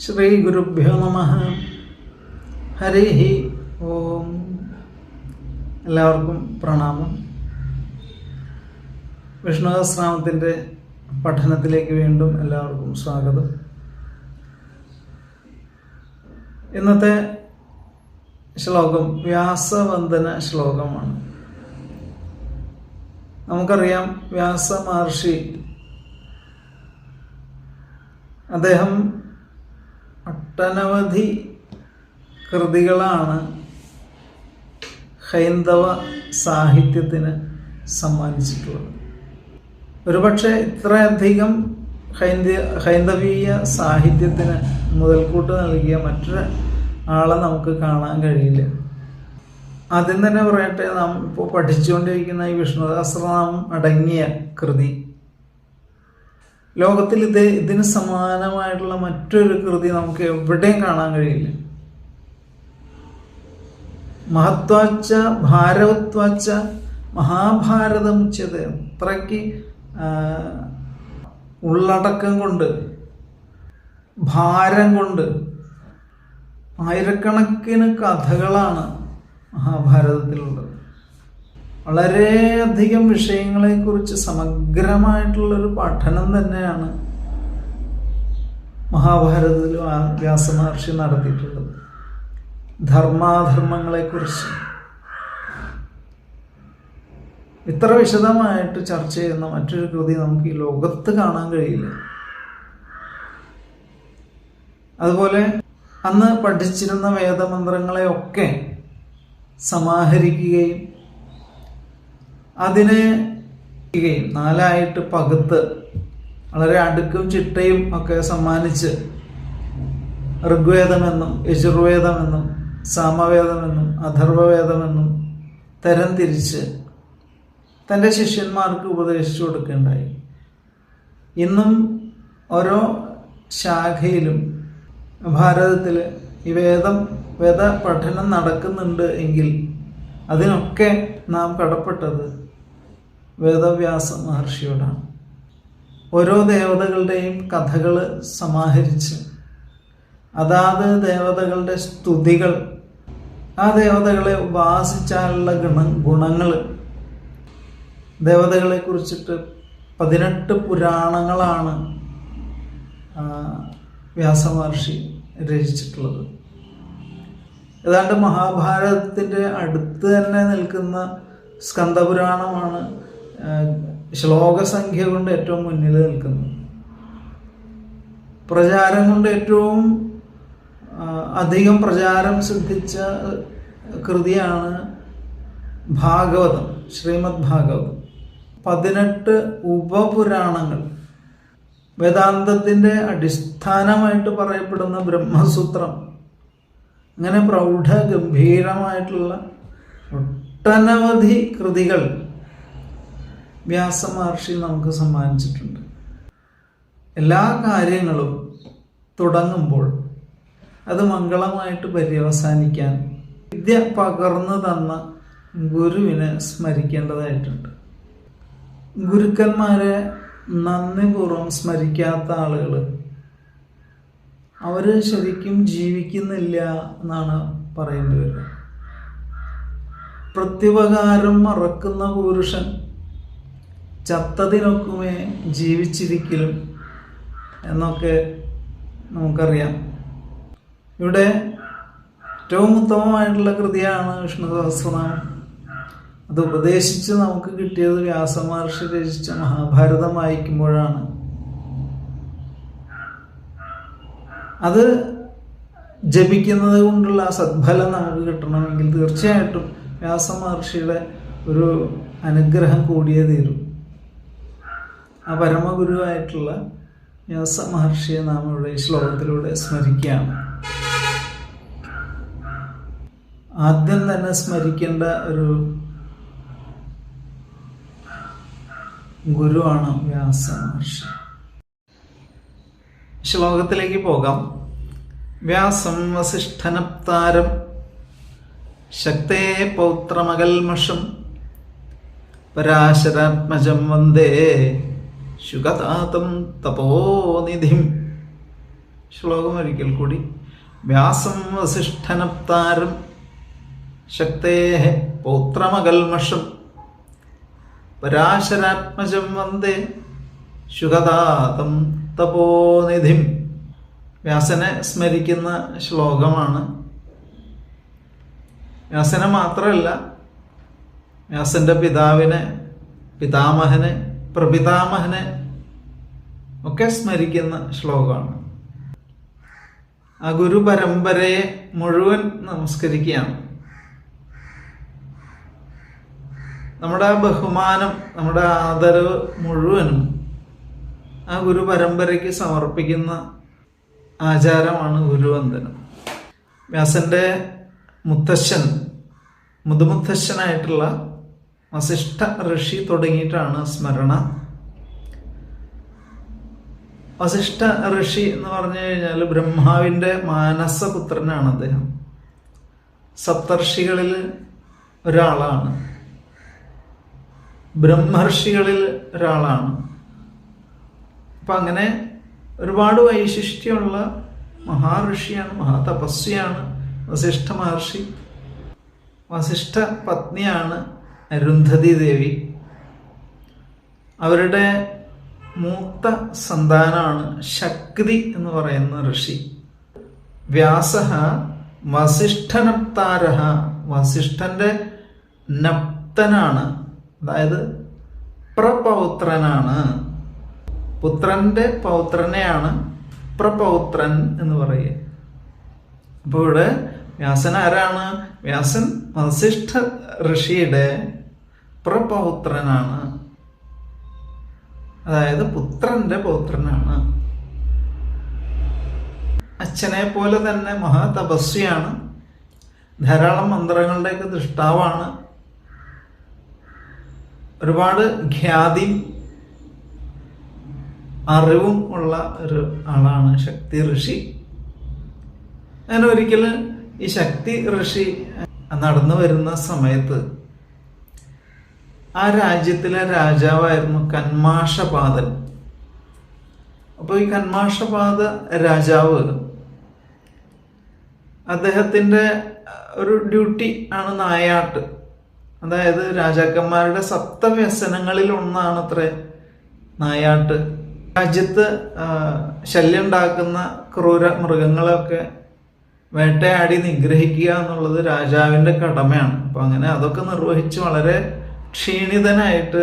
ശ്രീ ഗുരുഭ്യോ നമഃ. ഹരി ഓം. എല്ലാവർക്കും പ്രണാമം. വിഷ്ണു സഹസ്രനാമത്തിൻ്റെ പഠനത്തിലേക്ക് വീണ്ടും എല്ലാവർക്കും സ്വാഗതം. ഇന്നത്തെ ശ്ലോകം വ്യാസവന്ദന ശ്ലോകമാണ്. നമുക്കറിയാം, വ്യാസ മഹർഷി അദ്ദേഹം ഒട്ടനവധി കൃതികളാണ് ഹൈന്ദവ സാഹിത്യത്തിന് സമ്മാനിച്ചിട്ടുള്ളത്. ഒരുപക്ഷെ ഇത്രയധികം ഹൈന്ദവീയ സാഹിത്യത്തിന് മുതൽക്കൂട്ട് നൽകിയ മറ്റൊരു ആളെ നമുക്ക് കാണാൻ കഴിയില്ല. ആദ്യം തന്നെ പറയട്ടെ, നാം ഇപ്പോൾ പഠിച്ചുകൊണ്ടിരിക്കുന്ന ഈ വിഷ്ണു സഹസ്രനാമം അടങ്ങിയ കൃതി ലോകത്തിൽ ഇതിന് സമാനമായിട്ടുള്ള മറ്റൊരു കൃതി നമുക്ക് എവിടെയും കാണാൻ കഴിയില്ല. മഹത്വാച്ച ഭാരവത്വാച്ച മഹാഭാരതം ഉച്ചത്. അത്രയ്ക്ക് ഉള്ളടക്കം കൊണ്ട്, ഭാരം കൊണ്ട് ആയിരക്കണക്കിന് കഥകളാണ് മഹാഭാരതത്തിലുള്ളത്. വളരെയധികം വിഷയങ്ങളെക്കുറിച്ച് സമഗ്രമായിട്ടുള്ളൊരു പഠനം തന്നെയാണ് മഹാഭാരതത്തിൽ വ്യാസമഹർഷി നടത്തിയിട്ടുള്ളത്. ധർമാധർമ്മങ്ങളെക്കുറിച്ച് ഇത്ര വിശദമായിട്ട് ചർച്ച ചെയ്യുന്ന മറ്റൊരു കൃതി നമുക്ക് ഈ ലോകത്ത് കാണാൻ കഴിയില്ല. അതുപോലെ അന്ന് പഠിച്ചിരുന്ന വേദമന്ത്രങ്ങളെയൊക്കെ സമാഹരിക്കുകയും അതിനെ നാലായിട്ട് പകുത്ത് വളരെ അടുക്കും ചിട്ടയും ഒക്കെ സമ്മാനിച്ച് ഋഗ്വേദമെന്നും യജുർവേദമെന്നും സാമവേദമെന്നും അഥർവവേദമെന്നും തരംതിരിച്ച് തൻ്റെ ശിഷ്യന്മാർക്ക് ഉപദേശിച്ചു കൊടുക്കുകയുണ്ടായി. ഇന്നും ഓരോ ശാഖയിലും ഭാരതത്തിൽ ഈ വേദ പഠനം നടക്കുന്നുണ്ട് എങ്കിൽ അതിനൊക്കെ നാം കടപ്പെട്ടത് വേദവ്യാസ മഹർഷിയോടാണ്. ഓരോ ദേവതകളുടെയും കഥകൾ സമാഹരിച്ച് അതാത് ദേവതകളുടെ സ്തുതികൾ, ആ ദേവതകളെ ഉപാസിച്ചാലുള്ള ഗുണങ്ങൾ, ദേവതകളെ കുറിച്ചിട്ട് 18 പുരാണങ്ങളാണ് വ്യാസമഹർഷി രചിച്ചിട്ടുള്ളത്. ഏതാണ്ട് മഹാഭാരതത്തിൻ്റെ അടുത്ത് തന്നെ നിൽക്കുന്ന സ്കന്ദപുരാണമാണ് ശ്ലോകസംഖ്യ കൊണ്ട് ഏറ്റവും മുന്നിൽ നിൽക്കുന്നത്. പ്രചാരം കൊണ്ട് ഏറ്റവും അധികം പ്രചാരം സിദ്ധിച്ച കൃതിയാണ് ഭാഗവതം, ശ്രീമദ് ഭാഗവതം. 18 ഉപപുരാണങ്ങൾ, വേദാന്തത്തിൻ്റെ അടിസ്ഥാനമായിട്ട് പറയപ്പെടുന്ന ബ്രഹ്മസൂത്രം, അങ്ങനെ പ്രൗഢ ഗംഭീരമായിട്ടുള്ള ഒട്ടനവധി കൃതികൾ വ്യാസമഹർഷി നമുക്ക് സമ്മാനിച്ചിട്ടുണ്ട്. എല്ലാ കാര്യങ്ങളും തുടങ്ങുമ്പോൾ അത് മംഗളമായിട്ട് പര്യവസാനിക്കാൻ വിദ്യ പകർന്നു തന്ന ഗുരുവിനെ സ്മരിക്കേണ്ടതായിട്ടുണ്ട്. ഗുരുക്കന്മാരെ നന്ദിപൂർവ്വം സ്മരിക്കാത്ത ആളുകൾ അവർ ശരിക്കും ജീവിക്കുന്നില്ല എന്നാണ് പറയേണ്ടി വരിക. പ്രത്യുപകാരം മറക്കുന്ന പുരുഷൻ ചത്തതിനൊക്കുമേ ജീവിച്ചിരിക്കലും എന്നൊക്കെ നമുക്കറിയാം. ഇവിടെ ഏറ്റവും ഉത്തമമായിട്ടുള്ള കൃതിയാണ് വിഷ്ണു സഹസ്രനാമം. അത് ഉപദേശിച്ച് നമുക്ക് കിട്ടിയത് വ്യാസമഹർഷി രചിച്ച മഹാഭാരതം വായിക്കുമ്പോഴാണ്. അത് ജപിക്കുന്നത് കൊണ്ടുള്ള സദ്ഫലം നമുക്ക് കിട്ടണമെങ്കിൽ തീർച്ചയായിട്ടും വ്യാസമഹർഷിയുടെ ഒരു അനുഗ്രഹം കൂടിയേ തീരും. ആ പരമഗുരുവായിട്ടുള്ള വ്യാസമഹർഷിയെ നാം ഇവിടെ ഈ ശ്ലോകത്തിലൂടെ സ്മരിക്കുകയാണ്. ആദ്യം തന്നെ സ്മരിക്കേണ്ട ഒരു ഗുരുവാണ് വ്യാസമഹർഷി. ശ്ലോകത്തിലേക്ക് പോകാം. വ്യാസം വസിഷ്ഠനപ്താരം ശക്തേ പൗത്രമകൽമഷം പരാശരാത്മജം വന്ദേ ശുഗതാതം തപോനിധിം. ശ്ലോകം ഒരിക്കൽ കൂടി. വ്യാസം വസിഷ്ഠനപ്താരം ശക്തേഃ പൗത്രമകൽമഷം പരാശരാത്മജം വന്ദേ ശുഗതാതം തപോനിധിം. വ്യാസനെ സ്മരിക്കുന്ന ശ്ലോകമാണ്. വ്യാസനെ മാത്രമല്ല, വ്യാസന്റെ പിതാവിനെ, പിതാമഹനെ, പ്രപിതാമഹനെ ഒക്കെ സ്മരിക്കുന്ന ശ്ലോകമാണ്. ആ ഗുരു പരമ്പരയെ മുഴുവൻ നമസ്കരിക്കുകയാണ്. നമ്മുടെ ബഹുമാനം, നമ്മുടെ ആദരവ് മുഴുവനും ആ ഗുരു പരമ്പരയ്ക്ക് സമർപ്പിക്കുന്ന ആചാരമാണ് ഗുരുവന്ദനം. വ്യാസന്റെ മുത്തശ്ശൻ, മുതുമുത്തശ്ശനായിട്ടുള്ള വസിഷ്ഠ ഋഷി തുടങ്ങിയിട്ടാണ് സ്മരണ. വസിഷ്ഠ ഋഷി എന്ന് പറഞ്ഞു കഴിഞ്ഞാൽ ബ്രഹ്മാവിൻ്റെ മാനസപുത്രനാണ് അദ്ദേഹം. സപ്തർഷികളിൽ ഒരാളാണ്, ബ്രഹ്മർഷികളിൽ ഒരാളാണ്. അപ്പം അങ്ങനെ ഒരുപാട് വൈശിഷ്ട്യമുള്ള മഹാഋഷിയാണ്, മഹാതപസ്വിയാണ് വസിഷ്ഠ മഹർഷി. വസിഷ്ഠ പത്നിയാണ് അരുന്ധതി ദേവി. അവരുടെ മൂത്ത സന്താനമാണ് ശക്തി എന്ന് പറയുന്ന ഋഷി. വ്യാസഃ വസിഷ്ഠനപ്താരഃ, വസിഷ്ഠന്റെ നപ്തനാണ്, അതായത് പ്രപൗത്രനാണ്. പുത്രന്റെ പൗത്രനെയാണ് പ്രപൗത്രൻ എന്ന് പറയുക. അപ്പോൾ ഇവിടെ വ്യാസൻ ആരാണ്? വ്യാസൻ വസിഷ്ഠ ഋഷിയുടെ പ്രപൗത്രനാണ്, അതായത് പുത്രന്റെ പൗത്രനാണ്. അച്ഛനെ പോലെ തന്നെ മഹാതപസ്വിയാണ്, ധാരാളം മന്ത്രങ്ങളുടെയൊക്കെ ദൃഷ്ടാവാണ്, ഒരുപാട് ഖ്യാതിയും അറിവും ഉള്ള ഒരു ആളാണ് ശക്തി ഋഷി. അങ്ങനെ ഒരിക്കൽ ഈ ശക്തി ഋഷി നടന്നു വരുന്ന സമയത്ത് ആ രാജ്യത്തിലെ രാജാവായിരുന്നു കന്മാഷപാദൻ. അപ്പോൾ ഈ കന്മാഷപാദ രാജാവ്, അദ്ദേഹത്തിൻ്റെ ഒരു ഡ്യൂട്ടി ആണ് നായാട്ട്. അതായത് രാജാക്കന്മാരുടെ സപ്തവ്യസനങ്ങളിൽ ഒന്നാണ് അത്രേ നായാട്ട്. രാജ്യത്ത് ശല്യം ഉണ്ടാക്കുന്ന ക്രൂര മൃഗങ്ങളെയൊക്കെ വേട്ടയാടി നിഗ്രഹിക്കുക എന്നുള്ളത് രാജാവിൻ്റെ കടമയാണ്. അപ്പം അങ്ങനെ അതൊക്കെ നിർവഹിച്ച് വളരെ ക്ഷീണിതനായിട്ട്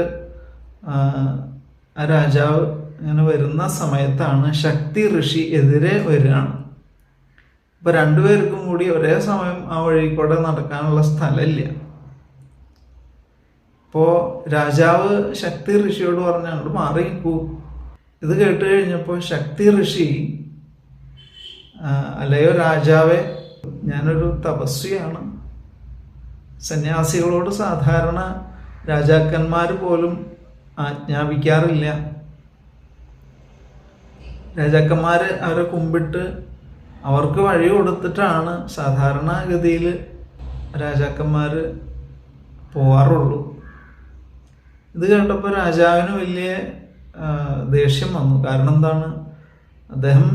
ആ രാജാവ് ഇങ്ങനെ വരുന്ന സമയത്താണ് ശക്തി ഋഷി എതിരെ വരികയാണ്. അപ്പം രണ്ടുപേർക്കും കൂടി ഒരേ സമയം ആ വഴിക്കൂടെ നടക്കാനുള്ള സ്ഥലമില്ല. അപ്പോൾ രാജാവ് ശക്തി ഋഷിയോട് പറഞ്ഞു, അങ്ങോട്ട് മാറി നിൽക്കൂ. ഇത് കേട്ട് കഴിഞ്ഞപ്പോൾ ശക്തി ഋഷി, അല്ലയോ രാജാവേ, ഞാനൊരു തപസ്വിയാണ്. സന്യാസികളോട് സാധാരണ രാജാക്കന്മാർ പോലും ആജ്ഞാപിക്കാറില്ല. രാജാക്കന്മാർ അവരെ കുമ്പിട്ട് അവർക്ക് വഴി കൊടുത്തിട്ടാണ് സാധാരണഗതിയിൽ രാജാക്കന്മാർ പോവാറുള്ളൂ. ഇത് കേട്ടപ്പോൾ രാജാവിന് വലിയ ദേഷ്യം വന്നു. കാരണം എന്താണ്? അദ്ദേഹം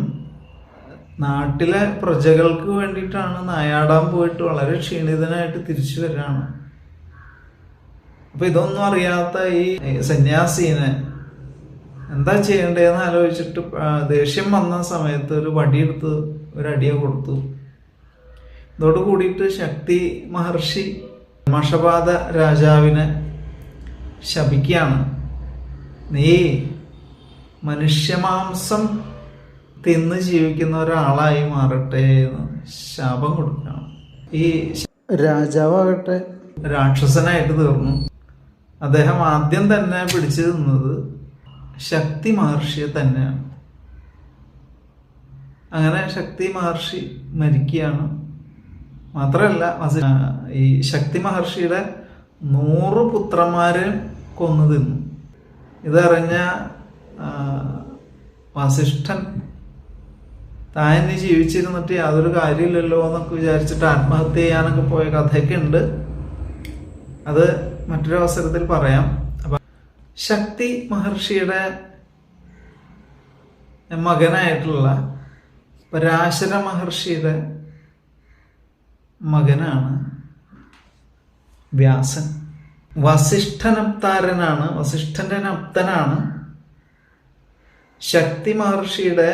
നാട്ടിലെ പ്രജകൾക്ക് വേണ്ടിയിട്ടാണ് നായാടാൻ പോയിട്ട് വളരെ ക്ഷീണിതനായിട്ട് തിരിച്ചു വരികയാണ്. അപ്പൊ ഇതൊന്നും അറിയാത്ത ഈ സന്യാസീനെ എന്താ ചെയ്യേണ്ടതെന്ന് ആലോചിച്ചിട്ട് ദേഷ്യം വന്ന സമയത്ത് ഒരു വടിയെടുത്ത് ഒരടിയെ കൊടുത്തു. ഇതോട് കൂടിയിട്ട് ശക്തി മഹർഷി മഷപാത രാജാവിനെ ശപിക്കുകയാണ്. നീ മനുഷ്യമാംസം തിന്ന് ജീവിക്കുന്ന ഒരാളായി മാറട്ടെ എന്ന് ശാപം കൊടുക്കുകയാണ്. ഈ രാജാവാകട്ടെ രാക്ഷസനായിട്ട് തീർന്നു. അദ്ദേഹം ആദ്യം തന്നെ പിടിച്ചു നിന്നത് ശക്തി മഹർഷിയെ തന്നെയാണ്. അങ്ങനെ ശക്തി മഹർഷി മരിക്കുകയാണ്. മാത്രമല്ല, ഈ ശക്തി മഹർഷിയുടെ 100 പുത്രന്മാരെ കൊന്നു തിന്നു. ഇതറിഞ്ഞ വസിഷ്ഠൻ താൻ ഇനി ജീവിച്ചിരുന്നിട്ട് യാതൊരു കാര്യമില്ലല്ലോ എന്നൊക്കെ വിചാരിച്ചിട്ട് ആത്മഹത്യ ചെയ്യാനൊക്കെ പോയ കഥയൊക്കെ ഉണ്ട്. അത് മറ്റൊരു അവസരത്തിൽ പറയാം. അപ്പം ശക്തി മഹർഷിയുടെ മകനായിട്ടുള്ള പരാശര മഹർഷിയുടെ മകനാണ് വ്യാസൻ. വസിഷ്ഠനപ്താരനാണ്, വസിഷ്ഠന്റെ നപ്തനാണ്. ശക്തി മഹർഷിയുടെ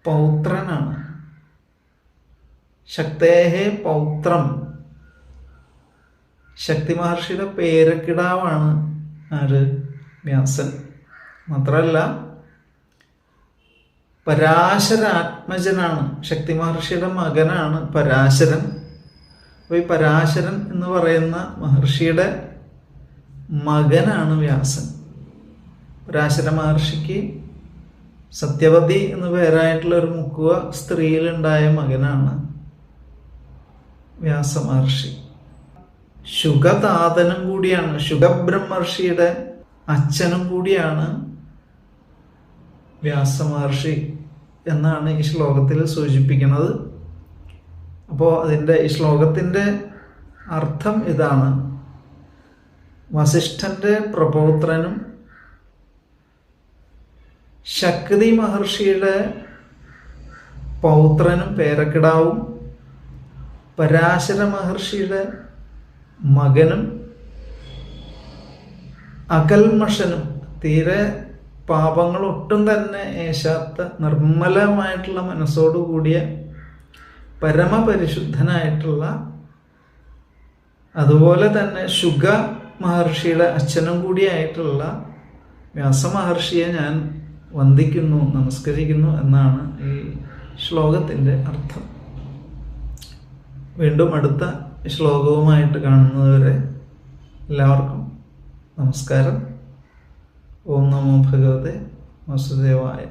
പൗത്രനാണ്. ശക്തേഹേ പൗത്രം, ശക്തി മഹർഷിയുടെ പേരക്കിടാവാണ് ആര്? വ്യാസൻ. മാത്രമല്ല പരാശരാത്മജനാണ്. ശക്തി മഹർഷിയുടെ മകനാണ് പരാശരൻ. അപ്പോൾ ഈ പരാശരൻ എന്ന് പറയുന്ന മഹർഷിയുടെ മകനാണ് വ്യാസൻ. പരാശര മഹർഷിക്ക് സത്യവതി എന്ന് പേരായിട്ടുള്ള ഒരു മുക്കുവ സ്ത്രീയിലുണ്ടായ മകനാണ് വ്യാസ മഹർഷി. ശുഗതാതനും കൂടിയാണ്, ശുഗബ്രഹ്മർഷിയുടെ അച്ഛനും കൂടിയാണ് വ്യാസ മഹർഷി എന്നാണ് ഈ ശ്ലോകത്തിൽ സൂചിപ്പിക്കുന്നത്. അപ്പോൾ ഈ ശ്ലോകത്തിൻ്റെ അർത്ഥം ഇതാണ്: വസിഷ്ഠന്റെ പ്രപൗത്രനും ശക്തി മഹർഷിയുടെ പൗത്രനും പേരക്കിടാവും പരാശര മഹർഷിയുടെ മകനും അകൽമഷനും, തീരെ പാപങ്ങൾ ഒട്ടും തന്നെ ഏശാത്ത നിർമ്മലമായിട്ടുള്ള മനസ്സോടു കൂടിയ പരമപരിശുദ്ധനായിട്ടുള്ള, അതുപോലെ തന്നെ ശുഗ മഹർഷിയുടെ അച്ഛനും കൂടിയായിട്ടുള്ള വ്യാസമഹർഷിയെ ഞാൻ വന്ദിക്കുന്നു, നമസ്കരിക്കുന്നു എന്നാണ് ഈ ശ്ലോകത്തിൻ്റെ അർത്ഥം. വീണ്ടും അടുത്ത ശ്ലോകവുമായിട്ട് കാണുന്നതുവരെ എല്ലാവർക്കും നമസ്കാരം. ഓം നമോ ഭഗവതേ വാസുദേവായ.